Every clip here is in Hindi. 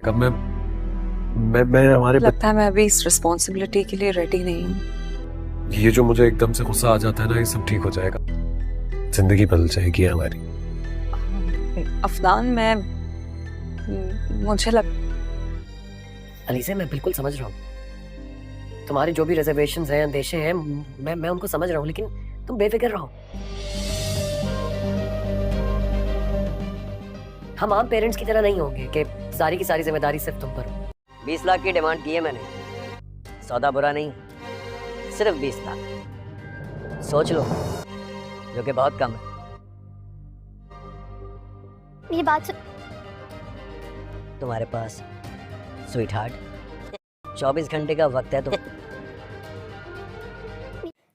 कब मैं हमारे लगता है मैं अभी इस रिस्पॉन्सिबिलिटी के लिए रेडी नहीं हूँ। ये जो मुझे एकदम से गुस्सा आ जाता है ना, ये सब ठीक हो जाएगा। जिंदगी बदल जाएगी हमारी। अफनान, मुझे लग अलीज़ा, मैं बिल्कुल समझ रहा हूँ तुम्हारे जो भी रिजर्वेशंस हैं, अंदेशे हैं, मैं उनको समझ रहा हूँ, लेकिन तुम बेफिक्र रहो। हम आम पेरेंट्स की तरह नहीं होंगे कि सारी की सारी जिम्मेदारी सिर्फ तुम पर हो। 20 लाख की डिमांड की है मैंने। सौदा बुरा नहीं, सिर्फ 20 लाख सोच लो, जो कि बहुत कम है। ये बात तुम्हारे पास स्वीट हार्ट 24 घंटे का वक्त है। तुम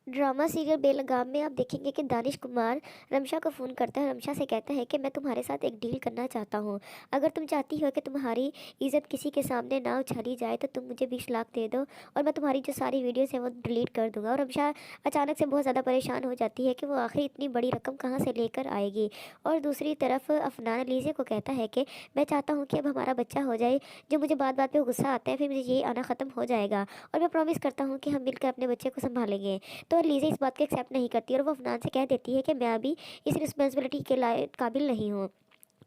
ड्रामा सीरियल बेलगाम में आप देखेंगे कि दानिश कुमार रमशा को फ़ोन करता है। रमशा से कहता है कि मैं तुम्हारे साथ एक डील करना चाहता हूँ। अगर तुम चाहती हो कि तुम्हारी इज़्ज़त किसी के सामने ना उछाली जाए तो तुम मुझे 20 लाख दे दो और मैं तुम्हारी जो सारी वीडियोस हैं वो डिलीट कर दूँगा। और रमशा अचानक से बहुत ज़्यादा परेशान हो जाती है कि वो आखिर इतनी बड़ी रकम कहाँ से लेकर आएगी। और दूसरी तरफ अफनान अलीज़े को कहता है कि मैं चाहता हूँ कि अब हमारा बच्चा हो जाए। जो मुझे बात बात पर गुस्सा आता है, फिर मुझे ये आना ख़त्म हो जाएगा और मैं प्रॉमिस करता हूँ कि हम मिलकर अपने बच्चे को संभालेंगे। तो लीज़ा इस बात को एक्सेप्ट नहीं करती और वो अफनान से कह देती है कि मैं अभी इस रिस्पॉन्सिबिलिटी के काबिल नहीं हूँ।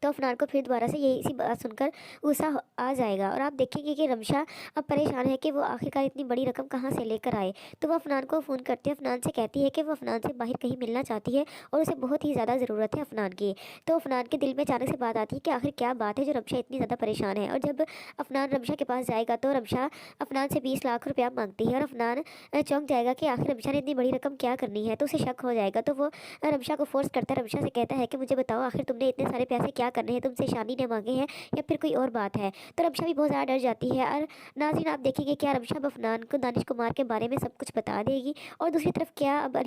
तो अफनान को फिर दोबारा से यही इसी बात सुनकर गुस्सा आ जाएगा और आप देखेंगे कि रमशा अब परेशान है कि वो आखिरकार इतनी बड़ी रकम कहाँ से लेकर आए। तो वो अफनान को फ़ोन करती है, अफनान से कहती है कि वो अफनान से बाहर कहीं मिलना चाहती है और उसे बहुत ही ज़्यादा ज़रूरत है अफनान की। तो अफनान के दिल में अचानक से बात आती है कि आखिर क्या बात है जो रमशा इतनी ज़्यादा परेशान है। और जब अफनान रमशा के पास जाएगा तो रमशा अफनान से 20 लाख रुपया मांगती है और अफनान चौंक जाएगा कि आखिर रमशा ने इतनी बड़ी रकम क्या करनी है। तो उसे शक हो जाएगा। तो वो रमशा को फोर्स करता है, रमशा से कहता है कि मुझे बताओ आखिर तुमने इतने सारे पैसे क्या करने हैं, तुमसे शादी ने मांगे हैं या फिर कोई और बात है। तो रमशा भी बहुत ज़्यादा डर जाती है और नाज़रीन आप देखेंगे क्या रमशा अब अफनान को दानिश कुमार के बारे में सब कुछ बता देगी। और दूसरी तरफ क्या अब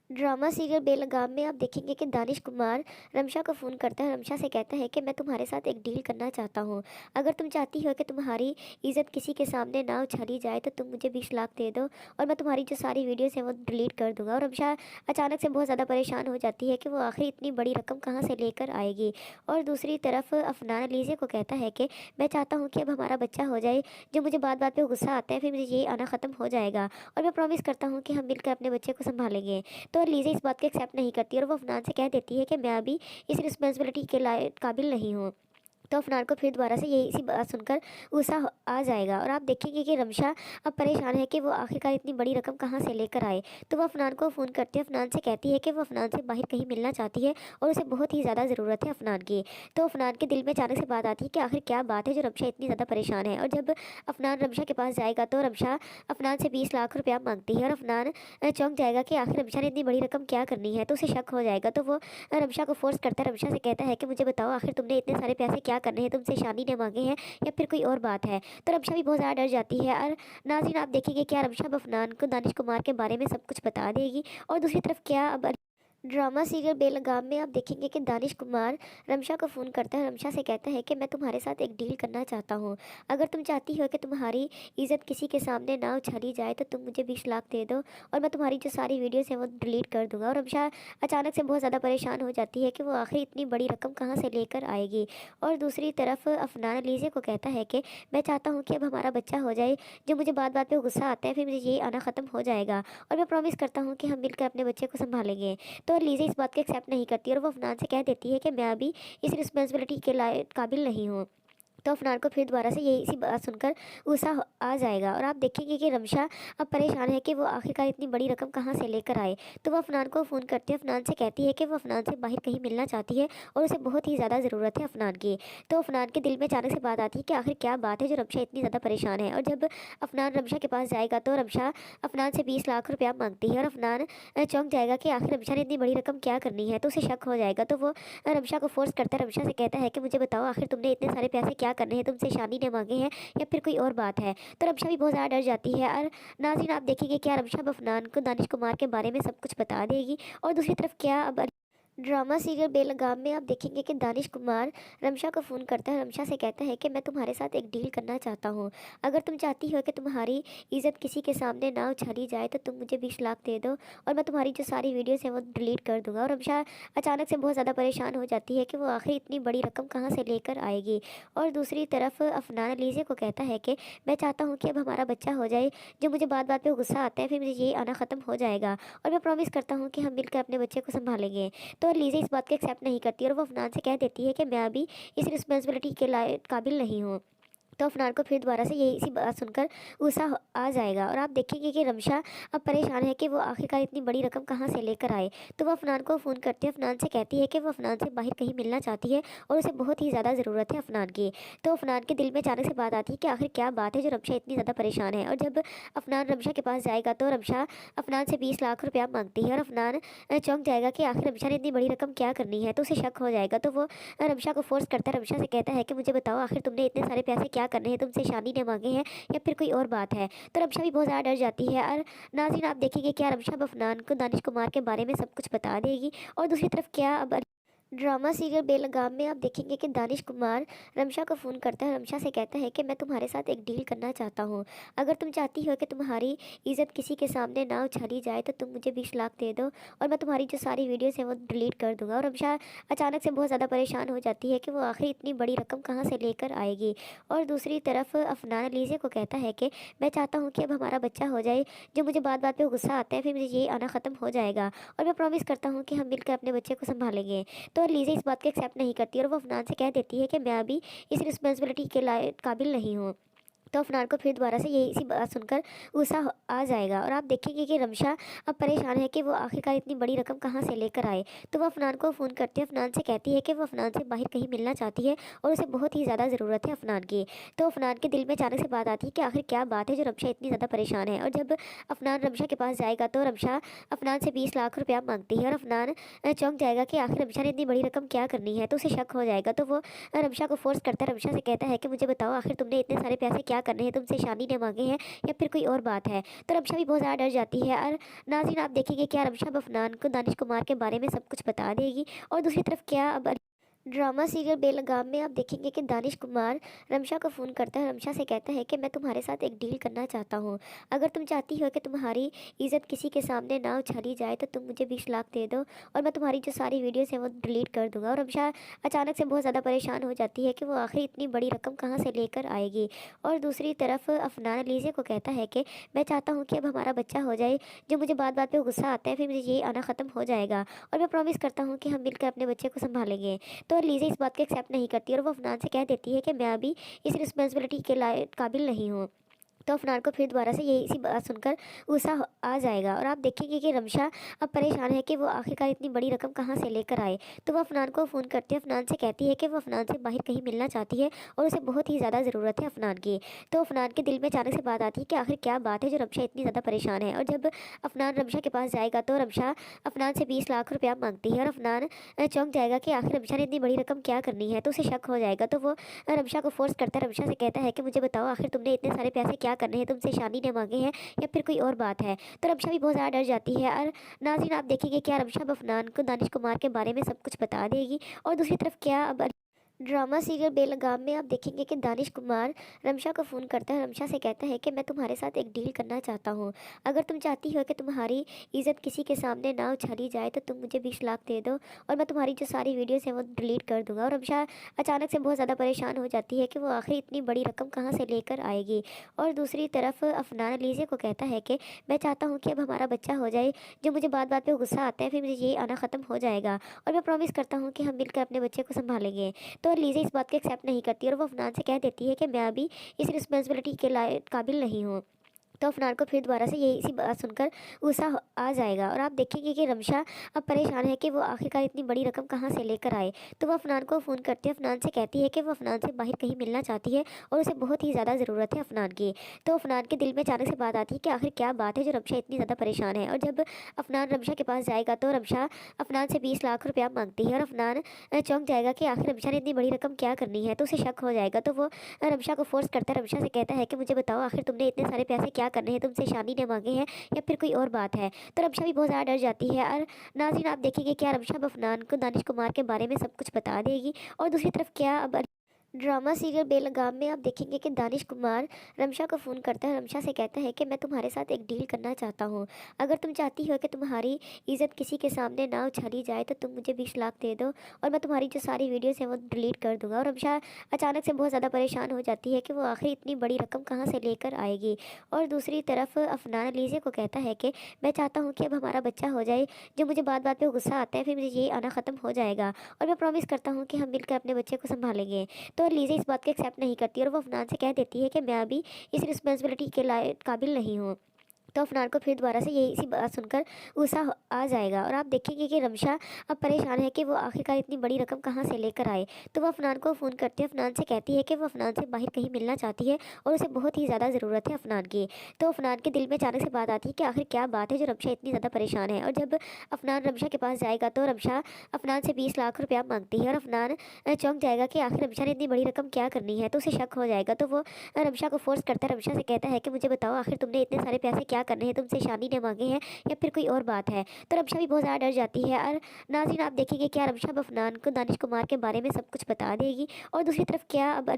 ड्रामा सीरियल बेलगाम में आप देखेंगे कि दानिश कुमार रमशा को फ़ोन करता है। रमशा से कहता है कि मैं तुम्हारे साथ एक डील करना चाहता हूँ। अगर तुम चाहती हो कि तुम्हारी इज़्ज़त किसी के सामने ना उछाली जाए तो तुम मुझे 20 लाख दे दो और मैं तुम्हारी जो सारी वीडियोस हैं वो डिलीट कर दूँगा। और रमशा अचानक से बहुत ज़्यादा परेशान हो जाती है कि वो आखिर इतनी बड़ी रकम कहाँ से लेकर आएगी। और दूसरी तरफ अफनान अलीज़े को कहता है कि मैं चाहता हूँ कि अब हमारा बच्चा हो जाए। जो मुझे बात बात पर गुस्सा आता है, फिर मुझे ये आना ख़त्म हो जाएगा और मैं प्रॉमिस करता हूँ कि हम मिलकर अपने बच्चे को संभालेंगे। तो लीज़ा इस बात को एक्सेप्ट नहीं करती और वो अफनान से कह देती है कि मैं अभी इस रिस्पॉन्सिबिलिटी के काबिल नहीं हूँ। तो अफनान को फिर दोबारा से यही इसी बात सुनकर गुस्सा आ जाएगा और आप देखेंगे कि रमशा अब परेशान है कि वो आखिरकार इतनी बड़ी रकम कहाँ से लेकर आए। तो वो अफनान को फ़ोन करती है, अफनान से कहती है कि वो अफनान से बाहर कहीं मिलना चाहती है और उसे बहुत ही ज़्यादा ज़रूरत है अफनान की। तो अफनान के दिल में अचानक से बात आती है कि आखिर क्या बात है जो रमशा इतनी ज़्यादा परेशान है। और जब अफनान रमशा के पास जाएगा तो रमशा अफनान से 20 लाख रुपया मांगती है और अफनान चौंक जाएगा कि आखिर रमशा ने इतनी बड़ी रकम क्या करनी है। तो उसे शक हो जाएगा। तो वो रमशा को फोर्स करता है, रमशा से कहता है कि मुझे बताओ आखिर तुमने इतने सारे पैसे क्या करने हैं, तुमसे शादी ने मांगे हैं या फिर कोई और बात है। तो रमशा भी बहुत ज़्यादा डर जाती है और नाज़रीन आप देखेंगे क्या रमशा अब अफनान को दानिश कुमार के बारे में सब कुछ बता देगी। और दूसरी तरफ क्या अब ड्रामा सीरियल बेलगाम में आप देखेंगे कि दानिश कुमार रमशा को फ़ोन करता है। रमशा से कहता है कि मैं तुम्हारे साथ एक डील करना चाहता हूँ। अगर तुम चाहती हो कि तुम्हारी इज़्ज़त किसी के सामने ना उछाली जाए तो तुम मुझे 20 लाख दे दो और मैं तुम्हारी जो सारी वीडियोस हैं वो डिलीट कर दूँगा। और रमशा अचानक से बहुत ज़्यादा परेशान हो जाती है कि वो आखिर इतनी बड़ी रकम कहाँ से लेकर आएगी। और दूसरी तरफ अफनान अलीज़े को कहता है कि मैं चाहता हूँ कि अब हमारा बच्चा हो जाए। जो मुझे बात बात पर गुस्सा आता है, फिर मुझे ये आना ख़त्म हो जाएगा और मैं प्रॉमिस करता हूँ कि हम मिलकर अपने बच्चे को संभालेंगे। तो लीज़ा इस बात को एक्सेप्ट नहीं करती और वो अफनान से कह देती है कि मैं अभी इस रिस्पॉन्सिबिलिटी के काबिल नहीं हूँ। तो अफनान को फिर दोबारा से यही इसी बात सुनकर गुस्सा आ जाएगा और आप देखेंगे कि रमशा अब परेशान है कि वो आखिरकार इतनी बड़ी रकम कहाँ से लेकर आए। तो वो अफनान को फ़ोन करती है, अफनान से कहती है कि वो अफनान से बाहर कहीं मिलना चाहती है और उसे बहुत ही ज़्यादा ज़रूरत है अफनान की। तो अफनान के दिल में अचानक से बात आती है कि आखिर क्या बात है जो रमशा इतनी ज़्यादा परेशान है। और जब अफनान रमशा के पास जाएगा तो रमशा अफनान से 20 लाख रुपया मांगती है और अफनान चौंक जाएगा कि आखिर रमशा ने इतनी बड़ी रकम क्या करनी है। तो उसे शक हो जाएगा। तो वो रमशा को फोर्स करता है, रमशा से कहता है कि मुझे बताओ आखिर तुमने इतने सारे पैसे क्या करने हैं, तुमसे शादी ने मांगे हैं या फिर कोई और बात है। तो रमशा भी बहुत ज़्यादा डर जाती है और नाज़रीन आप देखेंगे क्या रमशा अब अफनान को दानिश कुमार के बारे में सब कुछ बता देगी। और दूसरी तरफ क्या अब ड्रामा सीरियल बेलगाम में आप देखेंगे कि दानिश कुमार रमशा को फ़ोन करता है। रमशा से कहता है कि मैं तुम्हारे साथ एक डील करना चाहता हूँ। अगर तुम चाहती हो कि तुम्हारी इज़्ज़त किसी के सामने ना उछाली जाए तो तुम मुझे 20 लाख दे दो और मैं तुम्हारी जो सारी वीडियोस हैं वो डिलीट कर दूँगा। और रमशा अचानक से बहुत ज़्यादा परेशान हो जाती है कि वो आखिर इतनी बड़ी रकम कहाँ से लेकर आएगी। और दूसरी तरफ अफनान अलीज़ा को कहता है कि मैं चाहता हूँ कि अब हमारा बच्चा हो जाए। जो मुझे बात बात पे गुस्सा आता है फिर मुझे ये आना ख़त्म हो जाएगा और मैं प्रॉमिस करता हूँ कि हम मिलकर अपने बच्चे को संभालेंगे। तो लीज़ा इस बात को एक्सेप्ट नहीं करती और वो अफनान से कह देती है कि मैं अभी इस रिस्पॉन्सिबिलिटी के काबिल नहीं हूँ। तो अफनान को फिर दोबारा से यही इसी बात सुनकर गुस्सा आ जाएगा और आप देखेंगे कि रमशा अब परेशान है कि वो आखिरकार इतनी बड़ी रकम कहाँ से लेकर आए। तो वो अफनान को फ़ोन करती है, अफनान से कहती है कि वो अफनान से बाहर कहीं मिलना चाहती है और उसे बहुत ही ज़्यादा ज़रूरत है अफनान की। तो अफनान के दिल में अचानक से बात आती है कि आखिर क्या बात है जो रमशा इतनी ज़्यादा परेशान है। और जब अफनान रमशा के पास जाएगा तो रमशा अफनान से 20 लाख रुपया मांगती है और अफनान चौंक जाएगा कि आखिर रमशा ने इतनी बड़ी रकम क्या करनी है। तो उसे शक हो जाएगा तो वो रमशा को फोर्स करता है, रमशा से कहता है कि मुझे बताओ आखिर तुमने इतने सारे पैसे क्या करने हैं, तुमसे शादी ने मांगे हैं या फिर कोई और बात है। तो रमशा भी बहुत ज़्यादा डर जाती है और नाज़रीन आप देखेंगे क्या रमशा अब अफनान को दानिश कुमार के बारे में सब कुछ बता देगी। और दूसरी तरफ क्या अब ड्रामा सीरियल बेलगाम में आप देखेंगे कि दानिश कुमार रमशा को फ़ोन करता है। रमशा से कहता है कि मैं तुम्हारे साथ एक डील करना चाहता हूँ। अगर तुम चाहती हो कि तुम्हारी इज़्ज़त किसी के सामने ना उछाली जाए तो तुम मुझे 20 लाख दे दो और मैं तुम्हारी जो सारी वीडियोस हैं वो डिलीट कर दूँगा। और रमशा अचानक से बहुत ज़्यादा परेशान हो जाती है कि वो आखिर इतनी बड़ी रकम कहाँ से लेकर आएगी। और दूसरी तरफ अफनान अलीज़ा को कहता है कि मैं चाहता हूँ कि अब हमारा बच्चा हो जाए। जो मुझे बात बात पे गुस्सा आता है फिर मुझे ये आना ख़त्म हो जाएगा और मैं प्रॉमिस करता हूँ कि हम मिलकर अपने बच्चे को संभालेंगे। तो लीज़ा इस बात को एक्सेप्ट नहीं करती और वो अफनान से कह देती है कि मैं अभी इस रिस्पॉन्सिबिलिटी के काबिल नहीं हूँ। तो अफनान को फिर दोबारा से यही इसी बात सुनकर गुस्सा आ जाएगा और आप देखेंगे कि रमशा अब परेशान है कि वो आखिरकार इतनी बड़ी रकम कहाँ से लेकर आए। तो वो अफनान को फ़ोन करती है, अफनान से कहती है कि वो अफनान से बाहर कहीं मिलना चाहती है और उसे बहुत ही ज़्यादा ज़रूरत है अफनान की। तो अफनान के दिल में अचानक से बात आती है कि आखिर क्या बात है जो रमशा इतनी ज़्यादा परेशान है। और जब अफनान रमशा के पास जाएगा तो रमशा अफनान से 20 लाख रुपया मांगती है और अफनान चौंक जाएगा कि आखिर रमशा ने इतनी बड़ी रकम क्या करनी है। तो उसे शक हो जाएगा तो वो रमशा को फोर्स करता है, रमशा से कहता है कि मुझे बताओ आखिर तुमने इतने सारे पैसे क्या करने हैं, तुमसे शादी ने मांगे हैं या फिर कोई और बात है। तो रमशा भी बहुत ज़्यादा डर जाती है और नाज़रीन आप देखेंगे क्या रमशा अब अफनान को दानिश कुमार के बारे में सब कुछ बता देगी। और दूसरी तरफ क्या अब ड्रामा सीरियल बेलगाम में आप देखेंगे कि दानिश कुमार रमशा को फ़ोन करता है। रमशा से कहता है कि मैं तुम्हारे साथ एक डील करना चाहता हूँ। अगर तुम चाहती हो कि तुम्हारी इज़्ज़त किसी के सामने ना उछाली जाए तो तुम मुझे 20 लाख दे दो और मैं तुम्हारी जो सारी वीडियोस हैं वो डिलीट कर दूँगा। और रमशा अचानक से बहुत ज़्यादा परेशान हो जाती है कि वो आखिर इतनी बड़ी रकम कहाँ से लेकर आएगी। और दूसरी तरफ अफनान अलीज़ा को कहता है कि मैं चाहता हूँ कि अब हमारा बच्चा हो जाए। जो मुझे बात बात पे गुस्सा आता है फिर मुझे ये आना ख़त्म हो जाएगा और मैं प्रॉमिस करता हूँ कि हम मिलकर अपने बच्चे को संभालेंगे। तो लीज़ा इस बात को एक्सेप्ट नहीं करती और वो अफनान से कह देती है कि मैं अभी इस रिस्पॉन्सिबिलिटी के काबिल नहीं हूँ। तो अफनान को फिर दोबारा से यही इसी बात सुनकर गुस्सा आ जाएगा और आप देखेंगे कि रमशा अब परेशान है कि वो आखिरकार इतनी बड़ी रकम कहाँ से लेकर आए। तो वो अफनान को फ़ोन करती है, अफनान से कहती है कि वो अफनान से बाहर कहीं मिलना चाहती है और उसे बहुत ही ज़्यादा ज़रूरत है अफनान की। तो अफनान के दिल में अचानक से बात आती है कि आखिर क्या बात है जो रमशा इतनी ज़्यादा परेशान है। और जब अफनान रमशा के पास जाएगा तो रमशा अफनान से 20 लाख रुपया मांगती है और अफनान चौंक जाएगा कि आखिर रमशा ने इतनी बड़ी रकम क्या करनी है। तो उसे शक हो जाएगा तो वो रमशा को फोर्स करता है, रमशा से कहता है कि मुझे बताओ आखिर तुमने इतने सारे पैसे क्या करने हैं, तुमसे शादी ने मांगे हैं या फिर कोई और बात है। तो रमशा भी बहुत ज़्यादा डर जाती है और नाज़रीन आप देखेंगे क्या रमशा अब अफनान को दानिश कुमार के बारे में सब कुछ बता देगी। और दूसरी तरफ क्या अब ड्रामा सीरियल बेलगाम में आप देखेंगे कि दानिश कुमार रमशा को फ़ोन करता है। रमशा से कहता है कि मैं तुम्हारे साथ एक डील करना चाहता हूँ। अगर तुम चाहती हो कि तुम्हारी इज़्ज़त किसी के सामने ना उछाली जाए तो तुम मुझे 20 लाख दे दो और मैं तुम्हारी जो सारी वीडियोस हैं वो डिलीट कर दूँगा। और रमशा अचानक से बहुत ज़्यादा परेशान हो जाती है कि वो आखिर इतनी बड़ी रकम कहाँ से लेकर आएगी। और दूसरी तरफ अफनान अलीज़ा को कहता है कि मैं चाहता हूँ कि अब हमारा बच्चा हो जाए। जो मुझे बात बात पे गुस्सा आता है फिर मुझे ये आना ख़त्म हो जाएगा और मैं प्रॉमिस करता हूँ कि हम मिलकर अपने बच्चे को संभालेंगे। तो लीज़ा इस बात को एक्सेप्ट नहीं करती और वो अफनान से कह देती है कि मैं अभी इस रिस्पॉन्सिबिलिटी के काबिल नहीं हूँ। तो अफनान को फिर दोबारा से यही इसी बात सुनकर गुस्सा आ जाएगा और आप देखेंगे कि रमशा अब परेशान है कि वो आखिरकार इतनी बड़ी रकम कहाँ से लेकर आए। तो वो अफनान को फ़ोन करती है, अफनान से कहती है कि वो अफनान से बाहर कहीं मिलना चाहती है और उसे बहुत ही ज़्यादा ज़रूरत है अफनान की। तो अफनान के दिल में अचानक से बात आती है कि आखिर क्या बात है जो रमशा इतनी ज़्यादा परेशान है। और जब अफनान रमशा के पास जाएगा तो रमशा अफनान से 20 लाख रुपया मांगती है और अफनान चौंक जाएगा कि आखिर रमशा ने इतनी बड़ी रकम क्या करनी है। तो उसे शक हो जाएगा तो वो रमशा को फोर्स करता है, रमशा से कहता है कि मुझे बताओ आखिर तुमने इतने सारे पैसे क्या क्या करने हैं, तुमसे शादी ने मांगे हैं या फिर कोई और बात है। तो रमशा भी बहुत ज़्यादा डर जाती है और नाज़रीन आप देखेंगे क्या रमशा अब अफनान को दानिश कुमार के बारे में सब कुछ बता देगी। और दूसरी तरफ क्या अब ड्रामा सीरियल बेलगाम में आप देखेंगे कि दानिश कुमार रमशा को फ़ोन करता है, रमशा से कहता है कि मैं तुम्हारे साथ एक डील करना चाहता हूँ। अगर तुम चाहती हो कि तुम्हारी इज़्ज़त किसी के सामने ना उछाली जाए तो तुम मुझे 20 लाख दे दो और मैं तुम्हारी जो सारी वीडियोस हैं वो डिलीट कर दूंगा। और रमशा अचानक से बहुत ज़्यादा परेशान हो जाती है कि वो आखिर इतनी बड़ी रकम कहाँ से लेकर आएगी। और दूसरी तरफ अफनान लीजे को कहता है कि मैं चाहता हूँ कि अब हमारा बच्चा हो जाए। जो मुझे बात बात पर गुस्सा आता है फिर मुझे ये आना ख़त्म हो जाएगा और मैं प्रॉमिस करता हूँ कि हम मिलकर अपने बच्चे को संभालेंगे। तो लीज़ा इस बात को एक्सेप्ट नहीं करती और वो अफनान से कह देती है कि मैं अभी इस रिस्पॉन्सिबिलिटी के काबिल नहीं हूँ। तो अफनान को फिर दोबारा से यही सी बात सुनकर गुस्सा आ जाएगा और आप देखेंगे कि रमशा अब परेशान है कि वो आखिरकार इतनी बड़ी रकम कहाँ से लेकर आए। तो वो अफनान को फ़ोन करती है, अफनान से कहती है कि वो अफनान से बाहर कहीं मिलना चाहती है और उसे बहुत ही ज़्यादा ज़रूरत है अफनान की। तो अफनान के दिल में अचानक से बात आती है कि आखिर क्या बात है जो रमशा इतनी ज़्यादा परेशान है। और जब अफनान रमशा के पास जाएगा तो रमशा अफनान से 20 लाख रुपया मांगती है और अफनान चौंक जाएगा कि आखिर रमशा ने इतनी बड़ी रकम क्या करनी है। तो उसे शक हो जाएगा। तो वो रमशा को फोर्स करता है, रमशा से कहता है कि मुझे बताओ आखिर तुमने इतने सारे पैसे क्या करने हैं, तुमसे शादी ने मांगे हैं या फिर कोई और बात है। तो रमशा भी बहुत ज़्यादा डर जाती है और नाज़रीन आप देखेंगे क्या रमशा अब अफनान को दानिश कुमार के बारे में सब कुछ बता देगी। और दूसरी तरफ क्या अब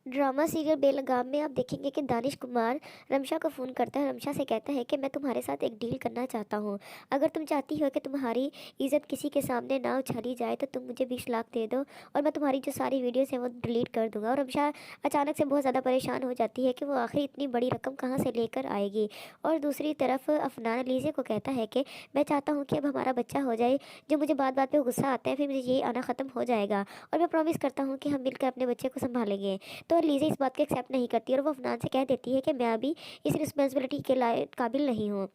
ड्रामा सीरियल बेलगाम में आप देखेंगे कि दानिश कुमार रमशा को फ़ोन करता है, रमशा से कहता है कि मैं तुम्हारे साथ एक डील करना चाहता हूँ। अगर तुम चाहती हो कि तुम्हारी इज़्ज़त किसी के सामने ना उछाली जाए तो तुम मुझे 20 लाख दे दो और मैं तुम्हारी जो सारी वीडियोस हैं वो डिलीट कर दूंगा। और रमशा अचानक से बहुत ज़्यादा परेशान हो जाती है कि वो आखिर इतनी बड़ी रकम कहाँ से लेकर आएगी। और दूसरी तरफ अफनान लीजे को कहता है कि मैं चाहता हूँ कि अब हमारा बच्चा हो जाए। जो मुझे बात बात पर गुस्सा आता है फिर मुझे ये आना ख़त्म हो जाएगा और मैं प्रॉमिस करता हूँ कि हम मिलकर अपने बच्चे को संभालेंगे। तो लीजा इस बात को एक्सेप्ट नहीं करती और वो अफनान से कह देती है कि मैं अभी इस रिस्पॉन्सिबिलिटी के काबिल नहीं हूँ।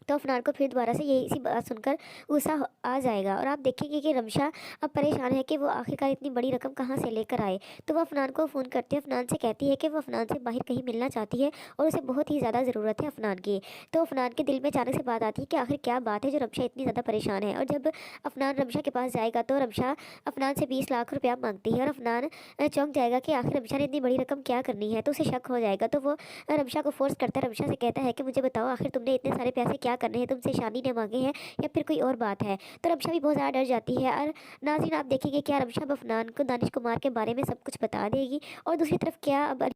तो अफनान को फिर दोबारा से यही सी बात सुनकर गुस्सा आ जाएगा और आप देखेंगे कि रमशा अब परेशान है कि वो आखिरकार इतनी बड़ी रकम कहाँ से लेकर आए। तो वो अफनान को फ़ोन करती है, अफनान से कहती है कि वो अफनान से बाहर कहीं मिलना चाहती है और उसे बहुत ही ज़्यादा ज़रूरत है अफनान की। तो अफनान के दिल में अचानक से बात आती है कि आखिर क्या बात है जो रमशा इतनी ज़्यादा परेशान है। और जब अफनान रमशा के पास जाएगा तो रमशा अफनान से 20 लाख रुपया मांगती है और अफनान चौंक जाएगा कि आखिर रमशा ने इतनी बड़ी रकम क्या करनी है। तो उसे शक हो जाएगा। तो वो रमशा को फोर्स करता है, रमशा से कहता है कि मुझे बताओ आखिर तुमने इतने सारे पैसे क्या करने हैं, तुमसे शादी ने मांगे हैं या फिर कोई और बात है। तो रमशा भी बहुत ज़्यादा डर जाती है और नाज़रीन आप देखेंगे क्या रमशा अब अफनान को दानिश कुमार के बारे में सब कुछ बता देगी। और दूसरी तरफ क्या अब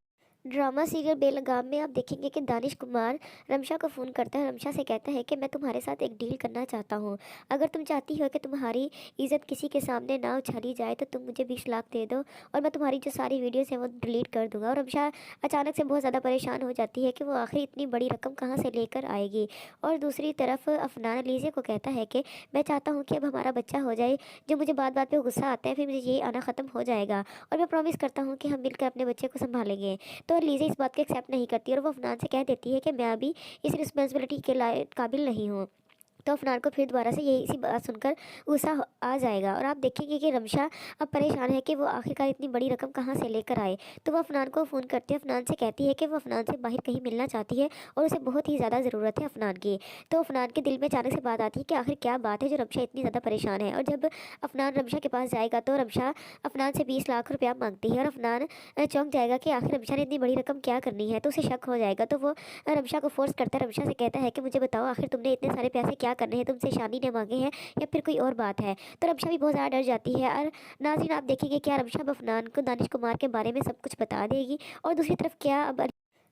ड्रामा सीरियल बेलगाम में आप देखेंगे कि दानिश कुमार रमशा को फ़ोन करता है, रमशा से कहता है कि मैं तुम्हारे साथ एक डील करना चाहता हूँ। अगर तुम चाहती हो कि तुम्हारी इज़्ज़त किसी के सामने ना उछाली जाए तो तुम मुझे 20 लाख दे दो और मैं तुम्हारी जो सारी वीडियोस हैं वो डिलीट कर दूंगा। और रमशा अचानक से बहुत ज़्यादा परेशान हो जाती है कि वो आखिर इतनी बड़ी रकम कहाँ से लेकर आएगी। और दूसरी तरफ अफनान लीजे को कहता है कि मैं चाहता हूँ कि अब हमारा बच्चा हो जाए। जो मुझे बात बात पर गुस्सा आता है फिर मुझे ये आना ख़त्म हो जाएगा और मैं प्रॉमिस करता हूँ कि हम मिलकर अपने बच्चे को संभालेंगे। तो लीजा इस बात को एक्सेप्ट नहीं करती और वो अफनान से कह देती है कि मैं अभी इस रिस्पॉन्सिबिलिटी के काबिल नहीं हूँ। तो अफनान को फिर दोबारा से यही सी बात सुनकर गुस्सा आ जाएगा और आप देखेंगे कि रमशा अब परेशान है कि वो आखिरकार इतनी बड़ी रकम कहाँ से लेकर आए। तो वो अफनान को फ़ोन करती है, अफनान से कहती है कि वो अफनान से बाहर कहीं मिलना चाहती है और उसे बहुत ही ज़्यादा ज़रूरत है अफनान की। तो अफनान के दिल में अचानक से बात आती है कि आखिर क्या बात है जो रमशा इतनी ज़्यादा परेशान है। और जब अफनान रमशा के पास जाएगा तो रमशा अफनान से 20 लाख रुपया मांगती है और अफनान चौंक जाएगा कि आखिर रमशा ने इतनी बड़ी रकम क्या करनी है। तो उसे शक हो जाएगा। तो वो रमशा को फोर्स करता है, रमशा से कहता है कि मुझे बताओ आखिर तुमने इतने सारे पैसे क्या करने हैं, तुमसे शादी ने मांगे हैं या फिर कोई और बात है। तो रमशा भी बहुत ज़्यादा डर जाती है और नाज़रीन आप देखेंगे क्या रमशा अब अफनान को दानिश कुमार के बारे में सब कुछ बता देगी। और दूसरी तरफ क्या अब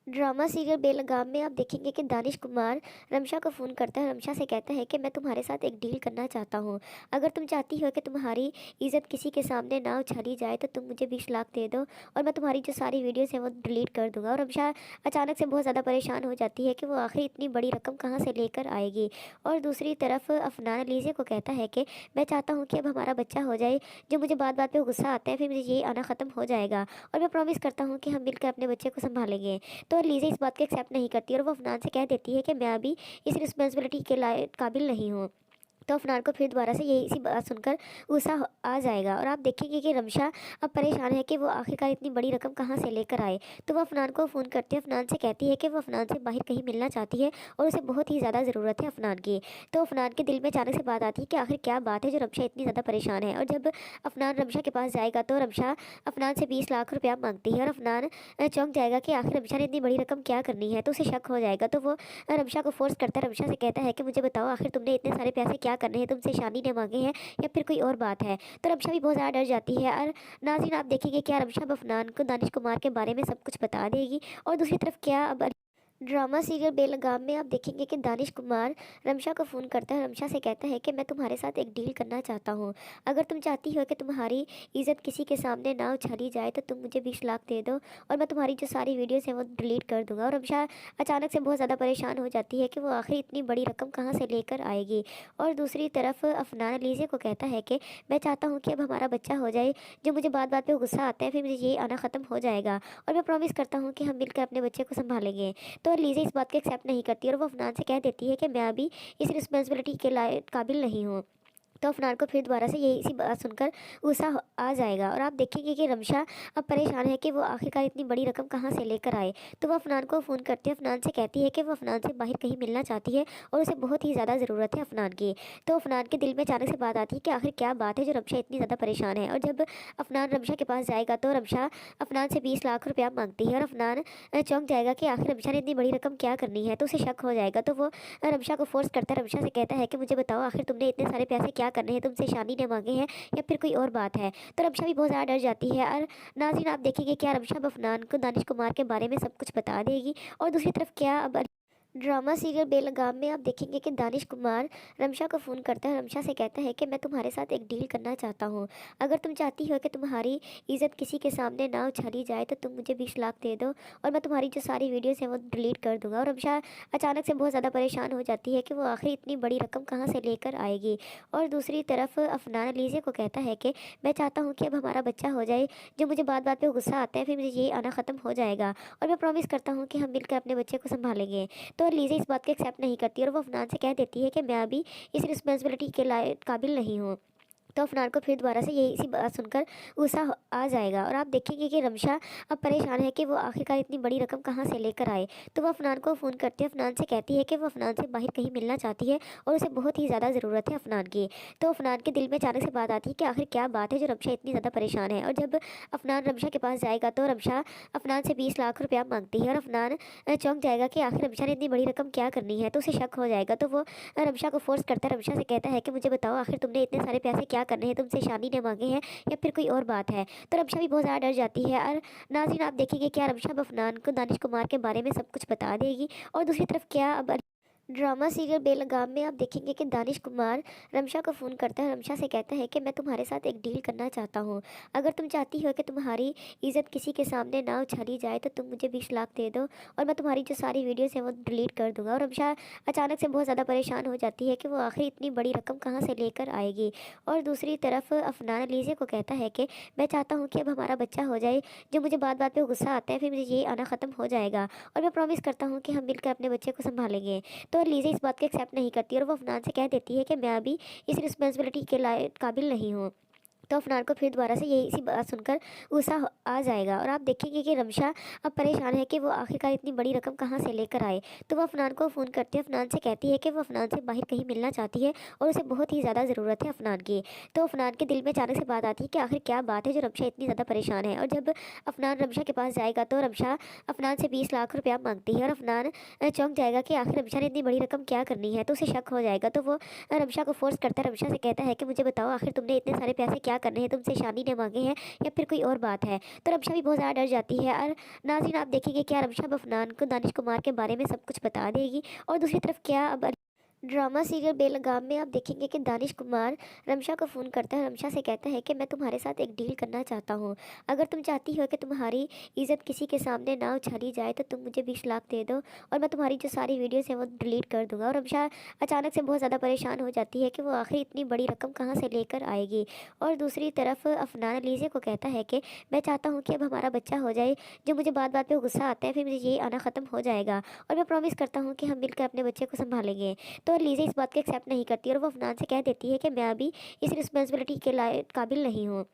ड्रामा सीरियल बेलगाम में आप देखेंगे कि दानिश कुमार रमशा को फ़ोन करता है, रमशा से कहता है कि मैं तुम्हारे साथ एक डील करना चाहता हूँ। अगर तुम चाहती हो कि तुम्हारी इज़्ज़त किसी के सामने ना उछाली जाए तो तुम मुझे 20 लाख दे दो और मैं तुम्हारी जो सारी वीडियोस हैं वो डिलीट कर दूंगा। और रमशा अचानक से बहुत ज़्यादा परेशान हो जाती है कि वो आखिर इतनी बड़ी रकम कहाँ से लेकर आएगी। और दूसरी तरफ अफनान लीजे को कहता है कि मैं चाहता हूँ कि अब हमारा बच्चा हो जाए। जो मुझे बात बात पर गुस्सा आता है फिर मुझे ये आना ख़त्म हो जाएगा और मैं प्रॉमिस करता हूँ कि हम मिलकर अपने बच्चे को संभालेंगे। तो लीजा इस बात को एक्सेप्ट नहीं करती और वो अफनान से कह देती है कि मैं अभी इस रिस्पॉन्सिबिलिटी के काबिल नहीं हूँ। तो अफनान को फिर दोबारा से यही इसी बात सुनकर गुस्सा आ जाएगा और आप देखेंगे कि रमशा अब परेशान है कि वो आखिरकार इतनी बड़ी रकम कहाँ से लेकर आए। तो वो अफनान को फ़ोन करती है, अफनान से कहती है कि वो अफनान से बाहर कहीं मिलना चाहती है और उसे बहुत ही ज़्यादा ज़रूरत है अफनान की। तो अफनान के दिल में अचानक से बात आती है कि आखिर क्या बात है जो रमशा इतनी ज़्यादा परेशान है। और जब अफनान रमशा के पास जाएगा तो रमशा अफनान से 20 लाख रुपया मांगती है और अफनान चौंक जाएगा कि आखिर रमशा ने इतनी बड़ी रकम क्या करनी है। तो उसे शक हो जाएगा, तो वो रमशा को फोर्स करता है, रमशा से कहता है कि मुझे बताओ आखिर तुमने इतने सारे पैसे क्या करने हैं, तुमसे शादी ने मांगे हैं या फिर कोई और बात है। तो रमशा भी बहुत ज़्यादा डर जाती है और नाज़रीन आप देखेंगे क्या रमशा अब अफनान को दानिश कुमार के बारे में सब कुछ बता देगी। और दूसरी तरफ क्या अब ड्रामा सीरियल बेलगाम में आप देखेंगे कि दानिश कुमार रमशा को फ़ोन करता है, रमशा से कहता है कि मैं तुम्हारे साथ एक डील करना चाहता हूँ। अगर तुम चाहती हो कि तुम्हारी इज़्ज़त किसी के सामने ना उछाली जाए तो तुम मुझे 20 लाख दे दो और मैं तुम्हारी जो सारी वीडियोस हैं वो डिलीट कर दूंगा। और रमशा अचानक से बहुत ज़्यादा परेशान हो जाती है कि वो आखिर इतनी बड़ी रकम कहाँ से लेकर आएगी। और दूसरी तरफ अफनान लीजे को कहता है कि मैं चाहता हूँ कि अब हमारा बच्चा हो जाए, जो मुझे बात बात पर गुस्सा आता है फिर मुझे ये आना ख़त्म हो जाएगा और मैं प्रॉमिस करता हूँ कि हम मिलकर अपने बच्चे को संभालेंगे। तो लीज़ा इस बात को एक्सेप्ट नहीं करती और वो अफनान से कह देती है कि मैं अभी इस रिस्पॉन्सिबिलिटी के काबिल नहीं हूँ। तो अफनान को फिर दोबारा से यही इसी बात सुनकर गुस्सा आ जाएगा और आप देखेंगे कि रमशा अब परेशान है कि वो आखिरकार इतनी बड़ी रकम कहाँ से लेकर आए। तो वो अफनान को फ़ोन करती है, अफनान से कहती है कि वो अफनान से बाहर कहीं मिलना चाहती है और उसे बहुत ही ज़्यादा ज़रूरत है अफनान की। तो अफनान के दिल में अचानक से बात आती है कि आखिर क्या बात है जो रमशा इतनी ज़्यादा परेशान है। और जब अफनान रमशा के पास जाएगा तो रमशा अफनान से 20 लाख रुपया मांगती है और अफनान चौंक जाएगा कि आखिर रमशा ने इतनी बड़ी रकम क्या करनी है। तो उसे शक हो जाएगा, तो वो रमशा को फोर्स करता है, रमशा से कहता है कि मुझे बताओ आखिर तुमने इतने सारे पैसे क्या करने हैं, तुमसे शादी ने मांगे हैं या फिर कोई और बात है। तो रमशा भी बहुत ज़्यादा डर जाती है और नाज़रीन आप देखेंगे क्या रमशा अब अफनान को दानिश कुमार के बारे में सब कुछ बता देगी। और दूसरी तरफ क्या अब ड्रामा सीरियल बेलगाम में आप देखेंगे कि दानिश कुमार रमशा को फ़ोन करता है, रमशा से कहता है कि मैं तुम्हारे साथ एक डील करना चाहता हूँ। अगर तुम चाहती हो कि तुम्हारी इज़्ज़त किसी के सामने ना उछाली जाए तो तुम मुझे 20 लाख दे दो और मैं तुम्हारी जो सारी वीडियोस हैं वो डिलीट कर दूंगा। और रमशा अचानक से बहुत ज़्यादा परेशान हो जाती है कि वो आखिर इतनी बड़ी रकम कहाँ से लेकर आएगी। और दूसरी तरफ अफनान लीजे को कहता है कि मैं चाहता हूँ कि अब हमारा बच्चा हो जाए, जो मुझे बात बात पर गुस्सा आता है फिर मुझे ये आना ख़त्म हो जाएगा और मैं प्रॉमिस करता हूँ कि हम मिलकर अपने बच्चे को संभालेंगे। तो लीजा इस बात को एक्सेप्ट नहीं करती और वो अफनान से कह देती है कि मैं अभी इस रिस्पॉन्सिबिलिटी के काबिल नहीं हूँ। तो अफनान को फिर दोबारा से यही इसी बात सुनकर गुस्सा आ जाएगा और आप देखेंगे कि रमशा अब परेशान है कि वो आखिरकार इतनी बड़ी रकम कहाँ से लेकर आए। तो वो अफनान को फ़ोन करती है, अफनान से कहती है कि वो अफनान से बाहर कहीं मिलना चाहती है और उसे बहुत ही ज़्यादा ज़रूरत है अफनान की। तो अफनान के दिल में अचानक से बात आती है कि आखिर क्या बात है जो रमशा इतनी ज़्यादा परेशान है। और जब अफनान रमशा के पास जाएगा तो रमशा अफनान से 20 लाख रुपया मांगती है और अफनान चौंक जाएगा कि आखिर रमशा ने इतनी बड़ी रकम क्या करनी है। तो उसे शक हो जाएगा, तो वो रमशा को फोर्स करता है, रमशा से कहता है कि मुझे बताओ आखिर तुमने इतने सारे पैसे क्या करने हैं, तुमसे शादी ने मांगे हैं या फिर कोई और बात है। तो रमशा भी बहुत ज़्यादा डर जाती है और नाज़रीन आप देखेंगे क्या रमशा अब अफनान को दानिश कुमार के बारे में सब कुछ बता देगी। और दूसरी तरफ क्या अब ड्रामा सीरियल बेलगाम में आप देखेंगे कि दानिश कुमार रमशा को फ़ोन करता है, रमशा से कहता है कि मैं तुम्हारे साथ एक डील करना चाहता हूँ। अगर तुम चाहती हो कि तुम्हारी इज़्ज़त किसी के सामने ना उछाली जाए तो तुम मुझे 20 लाख दे दो और मैं तुम्हारी जो सारी वीडियोस हैं वो डिलीट कर दूंगा। और रमशा अचानक से बहुत ज़्यादा परेशान हो जाती है कि वो आखिर इतनी बड़ी रकम कहाँ से लेकर आएगी। और दूसरी तरफ अफनान लीजे को कहता है कि मैं चाहता हूँ कि अब हमारा बच्चा हो जाए, जो मुझे बात बात पर गुस्सा आता है फिर मुझे ये आना ख़त्म हो जाएगा और मैं प्रॉमिस करता हूँ कि हम मिलकर अपने बच्चे को संभालेंगे। तो लीजा इस बात को एक्सेप्ट नहीं करती और वो अफनान से कह देती है कि मैं अभी इस रिस्पॉन्सिबिलिटी के काबिल नहीं हूँ। तो अफनान को फिर दोबारा से यही इसी बात सुनकर गुस्सा आ जाएगा और आप देखेंगे कि रमशा अब परेशान है कि वो आखिरकार इतनी बड़ी रकम कहाँ से लेकर आए। तो वो अफनान को फ़ोन करती है, अफनान से कहती है कि वो अफनान से बाहर कहीं मिलना चाहती है और उसे बहुत ही ज़्यादा ज़रूरत है अफनान की। तो अफनान के दिल में अचानक से बात आती है कि आखिर क्या बात है जो रमशा इतनी ज़्यादा परेशान है। और जब अफनान रमशा के पास जाएगा तो रमशा अफनान से 20 लाख रुपया मांगती है और अफनान चौंक जाएगा कि आखिर रमशा ने इतनी बड़ी रकम क्या करनी है। तो उसे शक हो जाएगा, तो वो रमशा को फोर्स करता है, रमशा से कहता है कि मुझे बताओ आखिर तुमने इतने सारे पैसे क्या करने हैं, तुमसे शादी ने मांगे हैं या फिर कोई और बात है। तो रमशा भी बहुत ज़्यादा डर जाती है और नाज़रीन आप देखेंगे क्या रमशा अब अफनान को दानिश कुमार के बारे में सब कुछ बता देगी। और दूसरी तरफ क्या अब ड्रामा सीरियल बेलगाम में आप देखेंगे कि दानिश कुमार रमशा को फ़ोन करता है, रमशा से कहता है कि मैं तुम्हारे साथ एक डील करना चाहता हूँ। अगर तुम चाहती हो कि तुम्हारी इज़्ज़त किसी के सामने ना उछाली जाए तो तुम मुझे 20 लाख दे दो और मैं तुम्हारी जो सारी वीडियोस हैं वो डिलीट कर दूंगा। और रमशा अचानक से बहुत ज़्यादा परेशान हो जाती है कि वो आखिर इतनी बड़ी रकम कहाँ से लेकर आएगी। और दूसरी तरफ अफनान लीजे को कहता है कि मैं चाहता हूँ कि अब हमारा बच्चा हो जाए, जो मुझे बात बात पर गुस्सा आता है फिर मुझे ये आना ख़त्म हो जाएगा और मैं प्रॉमिस करता हूँ कि हम मिलकर अपने बच्चे को संभालेंगे। तो लीज़ा इस बात को एक्सेप्ट नहीं करती और वो अफनान से कह देती है कि मैं अभी इस रिस्पॉन्सिबिलिटी के काबिल नहीं हूँ।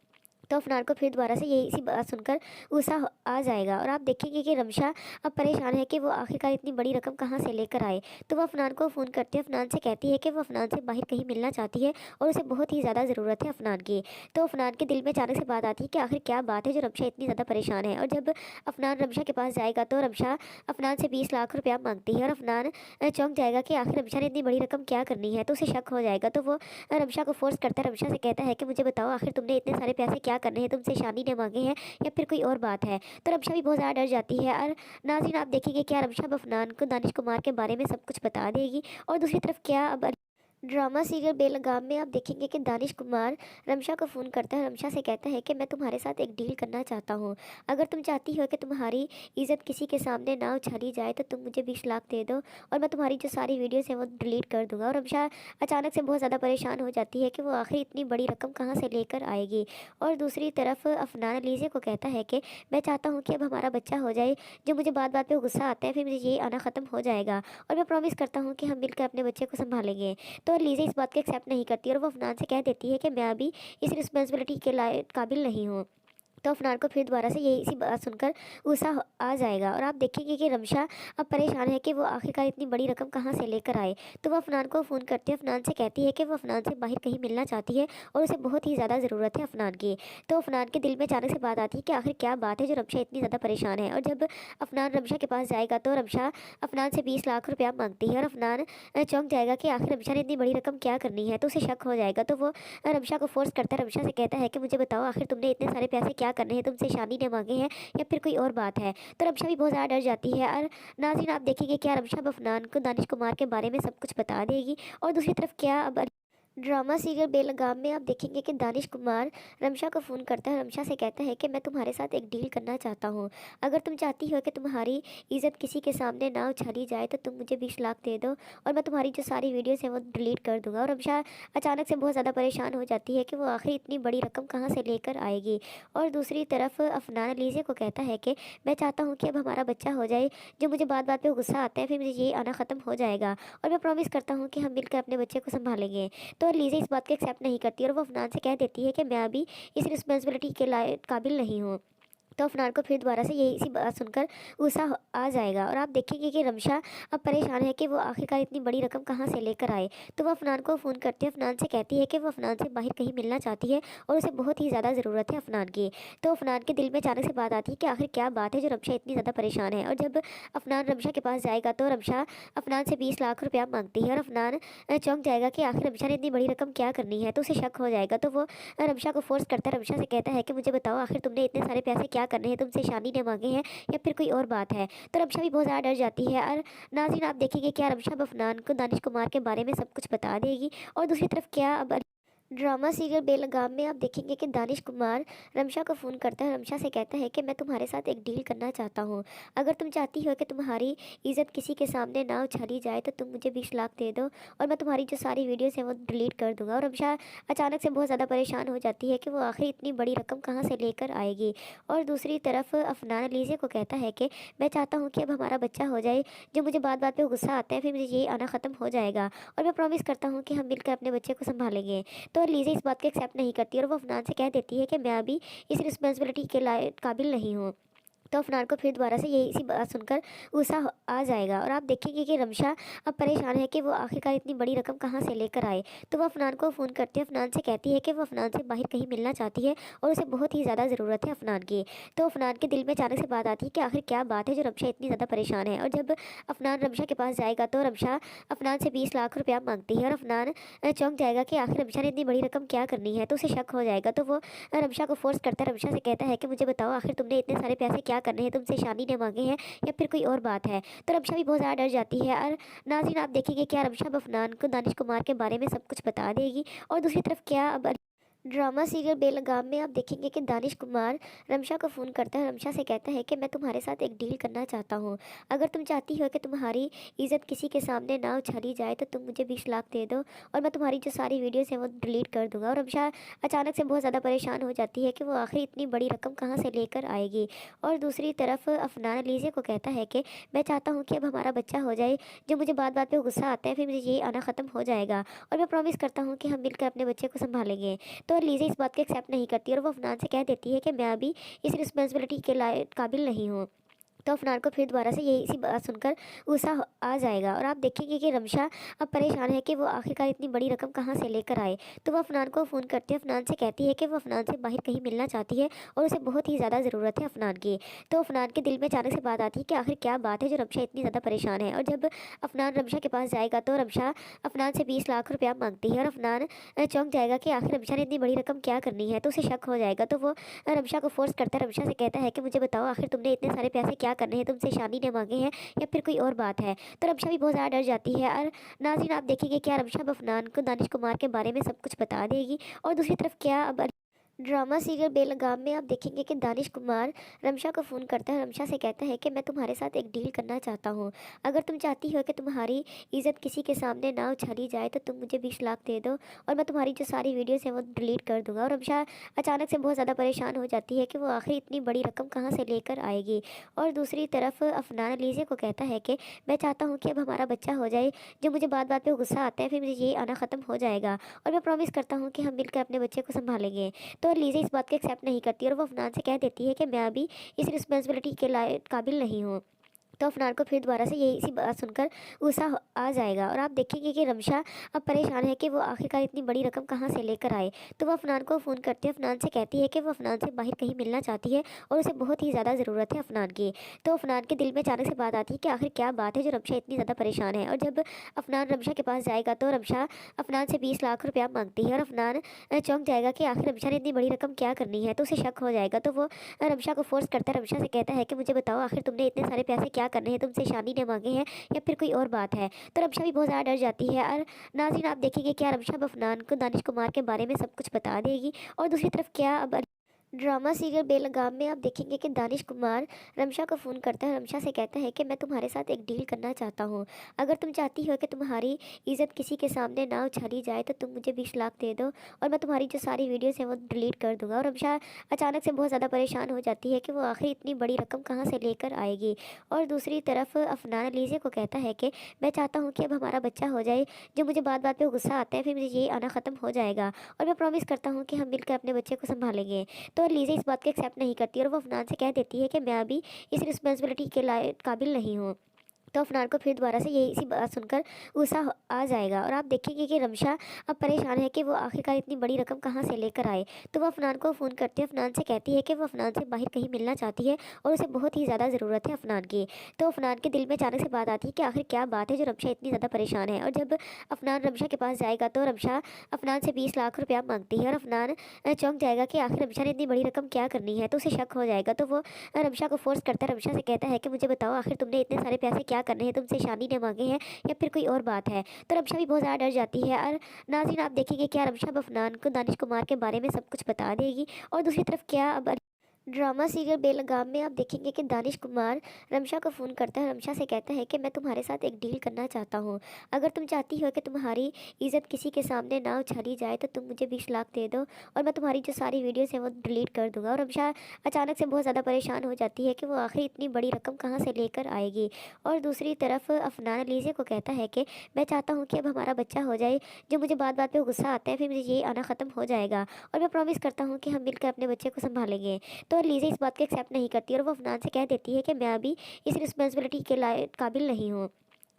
तो अफनान को फिर दोबारा से यही सी बात सुनकर गुस्सा आ जाएगा और आप देखेंगे कि रमशा अब परेशान है कि वो आखिरकार इतनी बड़ी रकम कहाँ से लेकर आए। तो वो अफनान को फ़ोन करती है, अफनान से कहती है कि वो अफनान से बाहर कहीं मिलना चाहती है और उसे बहुत ही ज़्यादा ज़रूरत है अफनान की। तो अफनान के दिल में अचानक से बात आती है कि आखिर क्या बात है जो रमशा इतनी ज़्यादा परेशान है। और जब अफनान रमशा के पास जाएगा तो रमशा अफनान से 20 लाख रुपया मांगती है और अफनान चौंक जाएगा कि आखिर रमशा ने इतनी बड़ी रकम क्या करनी है। तो उसे शक हो जाएगा, तो वो रमशा को फोर्स करता है, रमशा से कहता है कि मुझे बताओ आखिर तुमने इतने सारे पैसे क्या करने हैं, तुमसे शादी ने मांगे हैं या फिर कोई और बात है। तो रमशा भी बहुत ज़्यादा डर जाती है और नाज़रीन आप देखेंगे क्या रमशा अब अफनान को दानिश कुमार के बारे में सब कुछ बता देगी। और दूसरी तरफ क्या अब ड्रामा सीरियल बेलगाम में आप देखेंगे कि दानिश कुमार रमशा को फ़ोन करता है, रमशा से कहता है कि मैं तुम्हारे साथ एक डील करना चाहता हूँ। अगर तुम चाहती हो कि तुम्हारी इज़्ज़त किसी के सामने ना उछाली जाए तो तुम मुझे 20 लाख दे दो और मैं तुम्हारी जो सारी वीडियोस हैं वो डिलीट कर दूँगा। और रमशा अचानक से बहुत ज़्यादा परेशान हो जाती है कि वो आखिर इतनी बड़ी रकम कहाँ से लेकर आएगी। और दूसरी तरफ अफनान लीज़े को कहता है कि मैं चाहता हूँ कि अब हमारा बच्चा हो जाए, जो मुझे बात बात पर गुस्सा आता है फिर मुझे ये आना ख़त्म हो जाएगा और मैं प्रॉमिस करता हूँ कि हम मिलकर अपने बच्चे को संभालेंगे। तो लीज़ा इस बात को एक्सेप्ट नहीं करती और वो अफनान से कह देती है कि मैं अभी इस रिस्पॉन्सिबिलिटी के काबिल नहीं हूँ। तो अफनान को फिर दोबारा से यही सी बात सुनकर गुस्सा आ जाएगा और आप देखेंगे कि रमशा अब परेशान है कि वो आखिरकार इतनी बड़ी रकम कहाँ से लेकर आए। तो वो अफनान को फ़ोन करती है, अफनान से कहती है कि वो अफनान से बाहर कहीं मिलना चाहती है और उसे बहुत ही ज़्यादा ज़रूरत है अफनान की। तो अफनान के दिल में अचानक से बात आती है कि आखिर क्या बात है जो रमशा इतनी ज़्यादा परेशान है। और जब अफनान रमशा के पास जाएगा तो रमशा अफनान से 20 लाख रुपया मांगती है और अफनान चौंक जाएगा कि आखिर रमशा ने इतनी बड़ी रकम क्या करनी है। तो उसे शक हो जाएगा, तो वो रमशा को फोर्स करता है, रमशा से कहता है कि मुझे बताओ आखिर तुमने इतने सारे पैसे क्या करने हैं, तुमसे शादी ने मांगे हैं या फिर कोई और बात है। तो रमशा भी बहुत ज़्यादा डर जाती है और नाज़रीन आप देखेंगे क्या रमशा अब अफनान को दानिश कुमार के बारे में सब कुछ बता देगी। और दूसरी तरफ क्या अब ड्रामा सीरियल बेलगाम में आप देखेंगे कि दानिश कुमार रमशा को फ़ोन करता है, रमशा से कहता है कि मैं तुम्हारे साथ एक डील करना चाहता हूँ। अगर तुम चाहती हो कि तुम्हारी इज़्ज़त किसी के सामने ना उछाली जाए तो तुम मुझे 20 लाख दे दो और मैं तुम्हारी जो सारी वीडियोस हैं वो डिलीट कर दूँगा। और रमशा अचानक से बहुत ज़्यादा परेशान हो जाती है कि वो आखिर इतनी बड़ी रकम कहाँ से लेकर आएगी। और दूसरी तरफ अफनान लीज़े को कहता है कि मैं चाहता हूँ कि अब हमारा बच्चा हो जाए, जो मुझे बात बात पर गुस्सा आता है फिर मुझे ये आना ख़त्म हो जाएगा और मैं प्रॉमिस करता हूँ कि हम मिलकर अपने बच्चे को संभालेंगे। तो लीज़ा इस बात को एक्सेप्ट नहीं करती और वो अफनान से कह देती है कि मैं अभी इस रिस्पॉन्सिबिलिटी के काबिल नहीं हूँ। तो अफनान को फिर दोबारा से यही सी बात सुनकर गुस्सा आ जाएगा और आप देखेंगे कि रमशा अब परेशान है कि वो आखिरकार इतनी बड़ी रकम कहाँ से लेकर आए। तो वो अफनान को फ़ोन करती है, अफनान से कहती है कि वो अफनान से बाहर कहीं मिलना चाहती है और उसे बहुत ही ज़्यादा ज़रूरत है अफनान की। तो अफनान के दिल में अचानक से बात आती है कि आखिर क्या बात है जो रमशा इतनी ज़्यादा परेशान है। और जब अफनान रमशा के पास जाएगा तो रमशा अफनान से 20 लाख रुपया मांगती है और अफनान चौंक जाएगा कि आखिर रमशा ने इतनी बड़ी रकम क्या करनी है। तो उसे शक हो जाएगा, तो वो रमशा को फोर्स करता है, रमशा से कहता है कि मुझे बताओ आखिर तुमने इतने सारे पैसे क्या करने हैं, तुमसे शादी ने मांगे हैं या फिर कोई और बात है। तो रमशा भी बहुत ज़्यादा डर जाती है और नाज़रीन आप देखेंगे क्या रमशा अब अफनान को दानिश कुमार के बारे में सब कुछ बता देगी। और दूसरी तरफ क्या अब ड्रामा सीरियल बेलगाम में आप देखेंगे कि दानिश कुमार रमशा को फ़ोन करता है, रमशा से कहता है कि मैं तुम्हारे साथ एक डील करना चाहता हूँ। अगर तुम चाहती हो कि तुम्हारी इज़्ज़त किसी के सामने ना उछाली जाए तो तुम मुझे 20 लाख दे दो और मैं तुम्हारी जो सारी वीडियोस हैं वो डिलीट कर दूँगा। और रमशा अचानक से बहुत ज़्यादा परेशान हो जाती है कि वो आखिर इतनी बड़ी रकम कहाँ से लेकर आएगी। और दूसरी तरफ अफनान लीज़े को कहता है कि मैं चाहता हूँ कि अब हमारा बच्चा हो जाए, जो मुझे बात बात पर गुस्सा आता है फिर मुझे ये आना ख़त्म हो जाएगा और मैं प्रॉमिस करता हूँ कि हम मिलकर अपने बच्चे को संभालेंगे। तो लीज़ा इस बात को एक्सेप्ट नहीं करती और वो अफनान से कह देती है कि मैं अभी इस रिस्पॉन्सिबिलिटी के काबिल नहीं हूँ। तो अफनान को फिर दोबारा से यही सी बात सुनकर गुस्सा आ जाएगा और आप देखेंगे कि रमशा अब परेशान है कि वो आखिरकार इतनी बड़ी रकम कहाँ से लेकर आए। तो वो अफनान को फ़ोन करती है, अफनान से कहती है कि वो अफनान से बाहर कहीं मिलना चाहती है और उसे बहुत ही ज़्यादा ज़रूरत है अफनान की। तो अफनान के दिल में अचानक से बात आती है कि आखिर क्या बात है जो रमशा इतनी ज़्यादा परेशान है। और जब अफनान रमशा के पास जाएगा तो रमशा अफनान से 20 लाख रुपया मांगती है और अफनान चौंक जाएगा कि आखिर रमशा ने इतनी बड़ी रकम क्या करनी है। तो उसे शक हो जाएगा, तो वो रमशा को फोर्स करता है, रमशा से कहता है कि मुझे बताओ आखिर तुमने इतने सारे पैसे क्या करने हैं, तुमसे शादी ने मांगे हैं या फिर कोई और बात है। तो रमशा भी बहुत ज़्यादा डर जाती है और नाज़रीन आप देखेंगे क्या रमशा अब अफनान को दानिश कुमार के बारे में सब कुछ बता देगी। और दूसरी तरफ क्या अब ड्रामा सीरियल बेलगाम में आप देखेंगे कि दानिश कुमार रमशा को फ़ोन करता है। रमशा से कहता है कि मैं तुम्हारे साथ एक डील करना चाहता हूँ। अगर तुम चाहती हो कि तुम्हारी इज़्ज़त किसी के सामने ना उछाली जाए तो तुम मुझे 20 लाख दे दो और मैं तुम्हारी जो सारी वीडियोस हैं वो डिलीट कर दूँगा। और रमशा अचानक से बहुत ज़्यादा परेशान हो जाती है कि वो आखिर इतनी बड़ी रकम कहाँ से लेकर आएगी। और दूसरी तरफ अफनान लीज़े को कहता है कि मैं चाहता हूँ कि अब हमारा बच्चा हो जाए। जो मुझे बात बात पे गुस्सा आता है फिर मुझे ये आना ख़त्म हो जाएगा और मैं प्रॉमिस करता हूँ कि हम मिलकर अपने बच्चे को संभालेंगे। तो लीज़ा इस बात को एक्सेप्ट नहीं करती और वो अफनान से कह देती है कि मैं अभी इस रिस्पॉन्सिबिलिटी के काबिल नहीं हूँ। तो अफनान को फिर दोबारा से यही इसी बात सुनकर गुस्सा आ जाएगा और आप देखेंगे कि रमशा अब परेशान है कि वो आखिरकार इतनी बड़ी रकम कहाँ से लेकर आए। तो वो अफनान को फ़ोन करती है, अफनान से कहती है कि वो अफनान से बाहर कहीं मिलना चाहती है और उसे बहुत ही ज़्यादा ज़रूरत है अफनान की। तो अफनान के दिल में अचानक से बात आती है कि आखिर क्या बात है जो रमशा इतनी ज़्यादा परेशान है। और जब अफनान रमशा के पास जाएगा तो रमशा अफनान से 20 लाख रुपया मांगती है और अफनान चौंक जाएगा कि आखिर रमशा ने इतनी बड़ी रकम क्या करनी है। तो उसे शक हो जाएगा तो वो रमशा को फोर्स करता है, रमशा से कहता है कि मुझे बताओ आखिर तुमने इतने सारे पैसे क्या करने हैं, तुमसे शादी ने मांगे हैं या फिर कोई और बात है। तो रमशा भी बहुत ज़्यादा डर जाती है और नाज़रीन आप देखेंगे क्या रमशा अब अफनान को दानिश कुमार के बारे में सब कुछ बता देगी। और दूसरी तरफ क्या अब ड्रामा सीरियल बेलगाम में आप देखेंगे कि दानिश कुमार रमशा को फ़ोन करता है। रमशा से कहता है कि मैं तुम्हारे साथ एक डील करना चाहता हूँ। अगर तुम चाहती हो कि तुम्हारी इज़्ज़त किसी के सामने ना उछाली जाए तो तुम मुझे 20 लाख दे दो और मैं तुम्हारी जो सारी वीडियोस हैं वो डिलीट कर दूँगा। और रमशा अचानक से बहुत ज़्यादा परेशान हो जाती है कि वो आखिर इतनी बड़ी रकम कहाँ से लेकर आएगी। और दूसरी तरफ अफनान लीज़े को कहता है कि मैं चाहता हूँ कि अब हमारा बच्चा हो जाए। जो मुझे बात बात पे गुस्सा आता है फिर मुझे ये आना ख़त्म हो जाएगा और मैं प्रॉमिस करता हूँ कि हम मिलकर अपने बच्चे को संभालेंगे। तो लीज़ा इस बात को एक्सेप्ट नहीं करती और वो अफनान से कह देती है कि मैं अभी इस रिस्पॉन्सिबिलिटी के काबिल नहीं हूँ। तो अफनान को फिर दोबारा से यही इसी बात सुनकर गुस्सा आ जाएगा और आप देखेंगे कि रमशा अब परेशान है कि वो आखिरकार इतनी बड़ी रकम कहाँ से लेकर आए। तो वो अफनान को फ़ोन करती है, अफनान से कहती है कि वो अफनान से बाहर कहीं मिलना चाहती है और उसे बहुत ही ज़्यादा ज़रूरत है अफनान की। तो अफनान के दिल में अचानक से बात आती है कि आखिर क्या बात है जो रमशा इतनी ज़्यादा परेशान है। और जब अफनान रमशा के पास जाएगा तो रमशा अफनान से 20 लाख रुपया मांगती है और अफनान चौंक जाएगा कि आखिर रमशा ने इतनी बड़ी रकम क्या करनी है। तो उसे शक हो जाएगा तो वो रमशा को फोर्स करता है, रमशा से कहता है कि मुझे बताओ आखिर तुमने इतने सारे पैसे क्या करने हैं, तुमसे शादी ने मांगे हैं या फिर कोई और बात है। तो रमशा भी बहुत ज़्यादा डर जाती है और नाज़रीन आप देखेंगे क्या रमशा अब अफनान को दानिश कुमार के बारे में सब कुछ बता देगी। और दूसरी तरफ क्या अब ड्रामा सीरियल बेलगाम में आप देखेंगे कि दानिश कुमार रमशा को फ़ोन करता है। रमशा से कहता है कि मैं तुम्हारे साथ एक डील करना चाहता हूँ। अगर तुम चाहती हो कि तुम्हारी इज़्ज़त किसी के सामने ना उछाली जाए तो तुम मुझे 20 लाख दे दो और मैं तुम्हारी जो सारी वीडियोस हैं वो डिलीट कर दूँगा। और रमशा अचानक से बहुत ज़्यादा परेशान हो जाती है कि वो आखिर इतनी बड़ी रकम कहाँ से लेकर आएगी। और दूसरी तरफ अफनान लीज़े को कहता है कि मैं चाहता हूँ कि अब हमारा बच्चा हो जाए। जो मुझे बात बात पे गुस्सा आता है फिर मुझे ये आना ख़त्म हो जाएगा और मैं प्रॉमिस करता हूँ कि हम मिलकर अपने बच्चे को संभालेंगे। तो लीज़ा इस बात को एक्सेप्ट नहीं करती और वो अफनान से कह देती है कि मैं अभी इस रिस्पॉन्सिबिलिटी के काबिल नहीं हूँ। तो अफनान को फिर दोबारा से यही इसी बात सुनकर गुस्सा आ जाएगा और आप देखेंगे कि रमशा अब परेशान है कि वो आखिरकार इतनी बड़ी रकम कहाँ से लेकर आए। तो वो अफनान को फ़ोन करती है, अफनान से कहती है कि वो अफनान से बाहर कहीं मिलना चाहती है और उसे बहुत ही ज़्यादा ज़रूरत है अफनान की। तो अफनान के दिल में अचानक से बात आती है कि आखिर क्या बात है जो रमशा इतनी ज़्यादा परेशान है। और जब अफनान रमशा के पास जाएगा तो रमशा अफनान से 20 लाख रुपया मांगती है और अफनान चौंक जाएगा कि आखिर रमशा ने इतनी बड़ी रकम क्या करनी है। तो उसे शक हो जाएगा तो वो रमशा को फोर्स करता है, रमशा से कहता है कि मुझे बताओ आखिर तुमने इतने सारे पैसे क्या करने हैं, तुमसे शादी ने मांगे हैं या फिर कोई और बात है। तो रमशा भी बहुत ज़्यादा डर जाती है और नाज़रीन आप देखेंगे क्या रमशा अब अफनान को दानिश कुमार के बारे में सब कुछ बता देगी। और दूसरी तरफ क्या अब ड्रामा सीरियल बेलगाम में आप देखेंगे कि दानिश कुमार रमशा को फ़ोन करता है। रमशा से कहता है कि मैं तुम्हारे साथ एक डील करना चाहता हूँ। अगर तुम चाहती हो कि तुम्हारी इज़्ज़त किसी के सामने ना उछाली जाए तो तुम मुझे 20 लाख दे दो और मैं तुम्हारी जो सारी वीडियोस हैं वो डिलीट कर दूँगा। और रमशा अचानक से बहुत ज़्यादा परेशान हो जाती है कि वो आखिर इतनी बड़ी रकम कहाँ से लेकर आएगी। और दूसरी तरफ अफनान लीज़े को कहता है कि मैं चाहता हूँ कि अब हमारा बच्चा हो जाए। जो मुझे बात बात पे गुस्सा आता है फिर मुझे ये आना ख़त्म हो जाएगा और मैं प्रॉमिस करता हूँ कि हम मिलकर अपने बच्चे को संभालेंगे। तो लीज़ा इस बात को एक्सेप्ट नहीं करती और वो अफनान से कह देती है कि मैं अभी इस रिस्पॉन्सिबिलिटी के काबिल नहीं हूँ।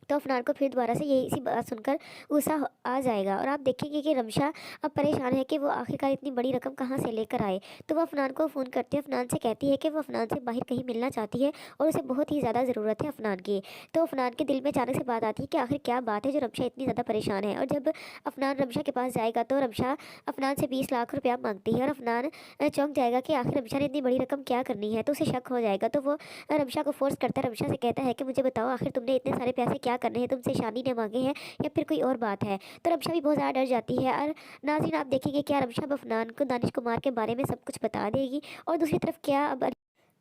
तो अफनान को फिर दोबारा से यही इसी बात सुनकर गुस्सा आ जाएगा और आप देखेंगे कि रमशा अब परेशान है कि वो आखिरकार इतनी बड़ी रकम कहाँ से लेकर आए। तो वो अफनान को फ़ोन करती है, अफनान से कहती है कि वो अफनान से बाहर कहीं मिलना चाहती है और उसे बहुत ही ज़्यादा ज़रूरत है अफनान की। तो अफनान के दिल में अचानक से बात आती है कि आखिर क्या बात है जो रमशा इतनी ज़्यादा परेशान है। और जब अफनान रमशा के पास जाएगा तो रमशा अफनान से 20 लाख रुपया मांगती है और अफनान चौंक जाएगा कि आखिर रमशा ने इतनी बड़ी रकम क्या करनी है। तो उसे शक हो जाएगा तो वो रमशा को फोर्स करता है, रमशा से कहता है कि मुझे बताओ आखिर तुमने इतने सारे पैसे क्या क्या करने हैं, तुमसे शादी ने मांगे हैं या फिर कोई और बात है। तो रमशा भी बहुत ज़्यादा डर जाती है और नाज़रीन आप देखेंगे क्या रमशा अब अफनान को दानिश कुमार के बारे में सब कुछ बता देगी। और दूसरी तरफ क्या अब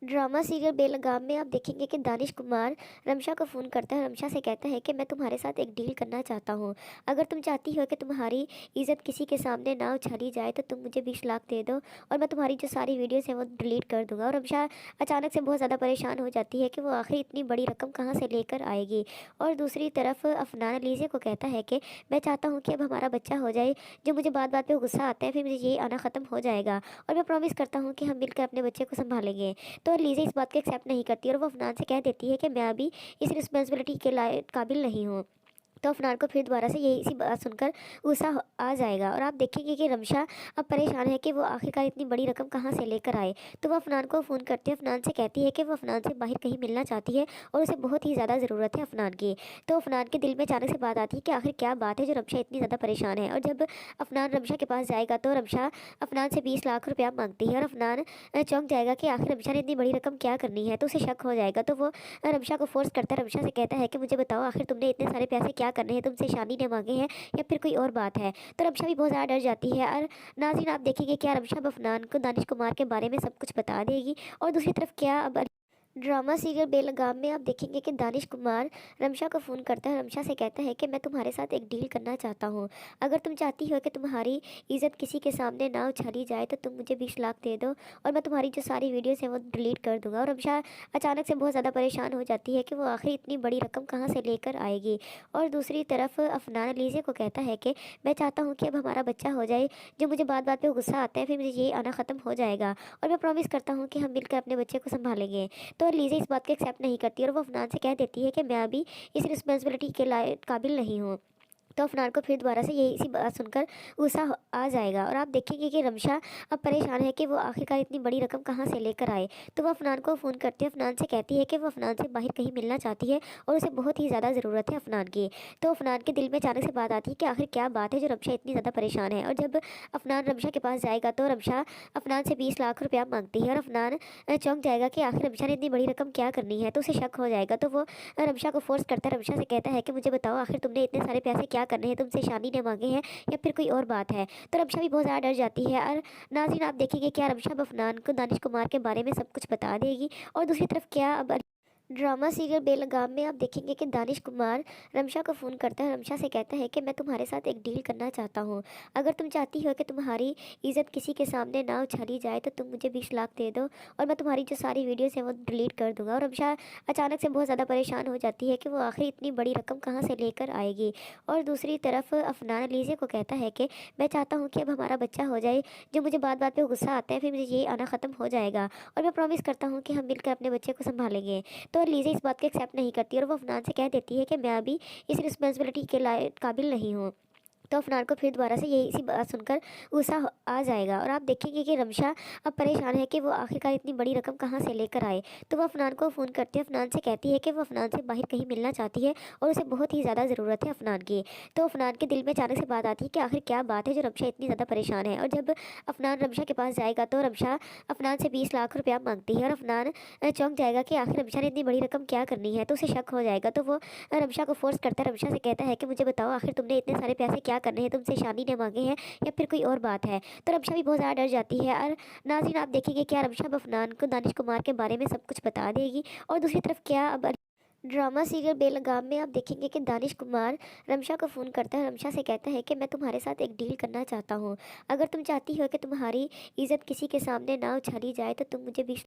ड्रामा सीरियल बेलगाम में आप देखेंगे कि दानिश कुमार रमशा को फ़ोन करता है, रमशा से कहता है कि मैं तुम्हारे साथ एक डील करना चाहता हूँ। अगर तुम चाहती हो कि तुम्हारी इज़्ज़त किसी के सामने ना उछाली जाए तो तुम मुझे 20 लाख दे दो और मैं तुम्हारी जो सारी वीडियोस हैं वो डिलीट कर दूंगा। और रमशा अचानक से बहुत ज़्यादा परेशान हो जाती है कि वो आखिर इतनी बड़ी रकम कहाँ से लेकर आएगी। और दूसरी तरफ अफनान लीजे को कहता है कि मैं चाहता हूँ कि अब हमारा बच्चा हो जाए। जो मुझे बात बात पर गुस्सा आता है फिर मुझे ये आना ख़त्म हो जाएगा और मैं प्रॉमिस करता हूँ कि हम मिलकर अपने बच्चे को संभालेंगे। तो लीज़ा इस बात को एक्सेप्ट नहीं करती और वो अफनान से कह देती है कि मैं अभी इस रिस्पॉन्सिबिलिटी के काबिल नहीं हूँ। तो अफनान को फिर दोबारा से यही सी बात सुनकर गुस्सा आ जाएगा और आप देखेंगे कि रमशा अब परेशान है कि वो आखिरकार इतनी बड़ी रकम कहाँ से लेकर आए। तो वो अफनान को फ़ोन करती है, अफनान से कहती है कि वो अफनान से बाहर कहीं मिलना चाहती है और उसे बहुत ही ज़्यादा ज़रूरत है अफनान की। तो अफनान के दिल में अचानक से बात आती है कि आखिर क्या बात है जो रमशा इतनी ज़्यादा परेशान है। और जब अफनान रमशा के पास जाएगा तो रमशा अफनान से 20 लाख रुपया मांगती है और अफनान चौंक जाएगा कि आखिर रमशा ने इतनी बड़ी रकम क्या करनी है। तो उसे शक हो जाएगा। तो वो रमशा को फोर्स करता है, रमशा से कहता है कि मुझे बताओ आखिर तुमने इतने सारे पैसे क्या करने हैं, तुमसे शादी ने मांगे हैं या फिर कोई और बात है। तो रमशा भी बहुत ज़्यादा डर जाती है और नाज़रीन आप देखेंगे क्या रमशा अब अफनान को दानिश कुमार के बारे में सब कुछ बता देगी। और दूसरी तरफ क्या अब ड्रामा सीरियल बेलगाम में आप देखेंगे कि दानिश कुमार रमशा को फ़ोन करता है, रमशा से कहता है कि मैं तुम्हारे साथ एक डील करना चाहता हूँ। अगर तुम चाहती हो कि तुम्हारी इज़्ज़त किसी के सामने ना उछाली जाए तो तुम मुझे 20 लाख दे दो और मैं तुम्हारी जो सारी वीडियोस हैं वो डिलीट कर दूंगा। और रमशा अचानक से बहुत ज़्यादा परेशान हो जाती है कि वो आखिर इतनी बड़ी रकम कहाँ से लेकर आएगी। और दूसरी तरफ अफनान लीजे को कहता है कि मैं चाहता हूँ कि अब हमारा बच्चा हो जाए। जो मुझे बात बात पर गुस्सा आता है फिर मुझे ये आना ख़त्म हो जाएगा और मैं प्रॉमिस करता हूँ कि हम मिलकर अपने बच्चे को संभालेंगे। तो लीजा इस बात को एक्सेप्ट नहीं करती और वो अफनान से कह देती है कि मैं अभी इस रिस्पॉन्सिबिलिटी के काबिल नहीं हूँ। तो अफनान को फिर दोबारा से यही सी बात सुनकर गुस्सा आ जाएगा और आप देखेंगे कि रमशा अब परेशान है कि वो आखिरकार इतनी बड़ी रकम कहाँ से लेकर आए। तो वो अफनान को फ़ोन करती है, अफनान से कहती है कि वो अफनान से बाहर कहीं मिलना चाहती है और उसे बहुत ही ज़्यादा ज़रूरत है अफनान की। तो अफनान के दिल में अचानक से बात आती है कि आखिर क्या बात है जो रमशा इतनी ज़्यादा परेशान है। और जब अफनान रमशा के पास जाएगा तो रमशा अफनान से 20 लाख रुपया मांगती है और अफनान चौंक जाएगा कि आखिर रमशा ने इतनी बड़ी रकम क्या करनी है। तो उसे शक हो जाएगा। तो वो रमशा को फोर्स करता है, रमशा से कहता है कि मुझे बताओ आखिर तुमने इतने सारे पैसे क्या करने हैं, तुमसे शादी ने मांगे हैं या फिर कोई और बात है। तो रमशा भी बहुत ज़्यादा डर जाती है और नाज़रीन आप देखेंगे क्या रमशा अब अफनान को दानिश कुमार के बारे में सब कुछ बता देगी। और दूसरी तरफ क्या अब ड्रामा सीरियल बेलगाम में आप देखेंगे कि दानिश कुमार रमशा को फ़ोन करता है, रमशा से कहता है कि मैं तुम्हारे साथ एक डील करना चाहता हूँ। अगर तुम चाहती हो कि तुम्हारी इज़्ज़त किसी के सामने ना उछाली जाए तो तुम मुझे 20 लाख दे दो और मैं तुम्हारी जो सारी वीडियोस हैं वो डिलीट कर दूंगा। और रमशा अचानक से बहुत ज़्यादा परेशान हो जाती है कि वो आखिर इतनी बड़ी रकम कहाँ से लेकर आएगी। और दूसरी तरफ अफनान लीजे को कहता है कि मैं चाहता हूँ कि अब हमारा बच्चा हो जाए। जो मुझे बात बात पर गुस्सा आता है फिर मुझे ये आना ख़त्म हो जाएगा और मैं प्रॉमिस करता हूँ कि हम मिलकर अपने बच्चे को संभालेंगे। तो लीजा इस बात को एक्सेप्ट नहीं करती और वो अफनान से कह देती है कि मैं अभी इस रिस्पॉन्सिबिलिटी के काबिल नहीं हूँ। तो अफनान को फिर दोबारा से यही सी बात सुनकर गुस्सा आ जाएगा और आप देखेंगे कि रमशा अब परेशान है कि वो आखिरकार इतनी बड़ी रकम कहाँ से लेकर आए। तो वो अफनान को फ़ोन करती है, अफनान से कहती है कि वो अफनान से बाहर कहीं मिलना चाहती है और उसे बहुत ही ज़्यादा ज़रूरत है अफनान की। तो अफनान के दिल में अचानक से बात आती है कि आखिर क्या बात है जो रमशा इतनी ज़्यादा परेशान है। और जब अफनान रमशा के पास जाएगा तो रमशा अफनान से 20 लाख रुपया मांगती है और अफनान चौंक जाएगा कि आखिर रमशा ने इतनी बड़ी रकम क्या करनी है। तो उसे शक हो जाएगा। तो वो रमशा को फोर्स करता है, रमशा से कहता है कि मुझे बताओ आखिर तुमने इतने सारे पैसे क्या करने हैं, तुमसे शादी ने मांगे हैं या फिर कोई और बात है। तो रमशा भी बहुत ज़्यादा डर जाती है और नाज़रीन आप देखेंगे क्या रमशा अब अफनान को दानिश कुमार के बारे में सब कुछ बता देगी। और दूसरी तरफ क्या अब ड्रामा सीरियल बेलगाम में आप देखेंगे कि दानिश कुमार रमशा को फ़ोन करता है, रमशा से कहता है कि मैं तुम्हारे साथ एक डील करना चाहता हूँ। अगर तुम चाहती हो कि तुम्हारी इज़्ज़त किसी के सामने ना उछाली जाए तो तुम मुझे 20